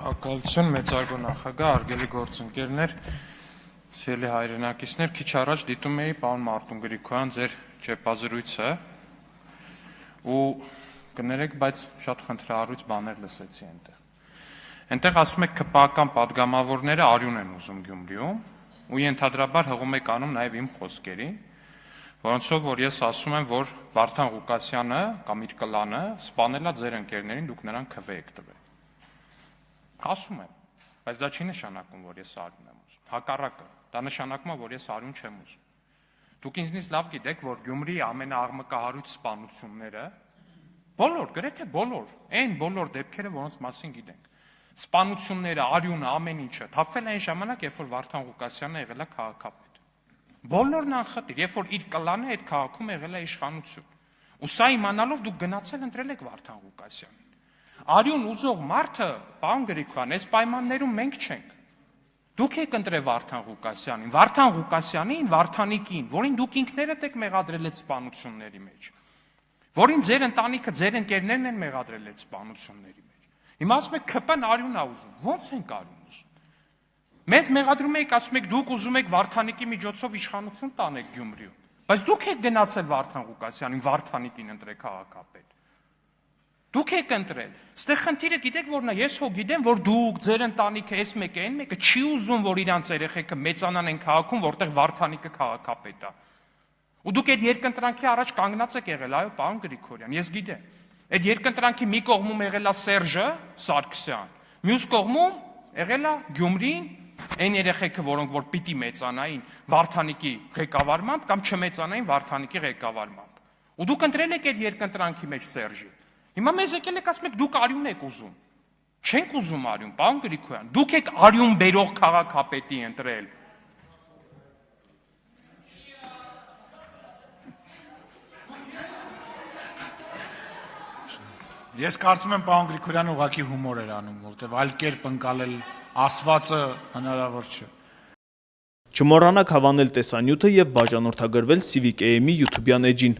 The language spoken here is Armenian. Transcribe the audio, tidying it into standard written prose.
Ակալություն մեծարգո նախագահ, արգելի գործընկերներ, սիրելի հայրենակիցներ, քիչ առաջ դիտում էի պարոն Մարտուն Գրիգորյան ձեր ճեպազրույցը ու կներեք, բայց շատ խնդրահարույց բաներ լսեցի այնտեղ։ Այնտեղ ասում եք ԿՊԱ-ական պատգամավորները արյուն են ուզում Գյումրիում ու ենթադրաբար հղում եք անում նաև իմ խոսքերի, որոնցով որ ես ասում եմ, որ Վարդան Ղուկասյանը կամ իր կլանը սպանել է ձեր ընկերներին, դուք նրան քվե եք տվել։ Ասում եմ, բայց դա չի նշանակում, որ ես արյուն եմ ուզում։ Հակառակը, դա նշանակում է, որ ես արյուն չեմ ուզում։ Դուք ինձնից լավ գիտեք, որ Գյումրիի ամենաաղմկահարույց սպանությունները, բոլոր, գրեթե բոլոր, այն բոլոր դեպքերը, որոնց մասին գիտենք, սպանությունները, արյունը, ամեն ինչը, թափվել այն ժամանակ, երբ որ Վարդան Ղուկասյանը եղել է քաղաքապետ։ Բոլորն անխտիր, երբ որ իր կլանը այդ քաղաքում եղել է իշխանություն։ Ու սա իմանալով դուք գնացել ընտրել եք Վարդան Ղուկասյանին։ Արյուն ուզող մարդը, պարոն Գրիգորյան, այս պայմաններում մենք չենք։ Դուք եք ընտրել Վարդան Ղուկասյանին, Վարդան Ղուկասյանին, Վարդանիկին, որին դուք ինքներդ եք մեղադրել այդ սպանությունների մեջ, որին ձեր ընտանիքը, ձեր ընկերներն են մեղադրել այդ սպանությունների մեջ։ Հիմա ասում եք ԿՊ-ն արյուն է ուզում։ Ո՞նց ենք արյուն ուզում։ Մեզ մեղադրում եք, ասում եք դուք ուզում եք Վարդանիկի միջոցով իշխանություն տանեք Գյումրիում, բայց դուք եք գնացել Վարդան Ղուկասյանին, Վարդանիկին ընտրել քաղաքապետ։ Դուք եք ընտրել։ Ստեղ խնդիրը գիտեք որն է, ես հո գիտեմ, որ դուք, ձեր ընտանիքը, այս մեկը, այն մեկը չի ուզում, որ իրանց երեխեքը մեծանան այն քաղաքում, որտեղ Վարդանիկը քաղաքապետ է։ Ու դուք այդ երկընտրանքի առաջ կանգնած եք եղել, այո, պարոն Գրիգորյան, ես գիտեմ։ Այդ երկընտրանքի մի կողմում եղել է Սերժը Սարգսյան, մյուս կողմում եղել է Գյումրին, այն երեխեքը, որոնք որ պիտի մեծանային Վարդանիկի ղեկավարմամբ կամ չմեծանային Վարդանիկի ղեկավարմամբ։ Ու դուք ընտրել եք այդ երկընտրանքի մեջ Սերժի։ Հիմա մեզ եկել եք ասում եք դուք արյուն եք ուզում։ Չենք ուզում արյուն, պարոն Գրիգորյան, դուք եք արյուն բերող քաղաքապետի ընտրել։ Ես կարծում եմ պարոն Գրիգորյանը ուղղակի հումոր էր անում, որտեղ այլ կերպ ընկալել ասվածը հնարավոր չէ։ Չմոռանաք հավանել տեսանյութը եւ բաժանորդագրվել Civic AM-ի YouTube-յան էջին։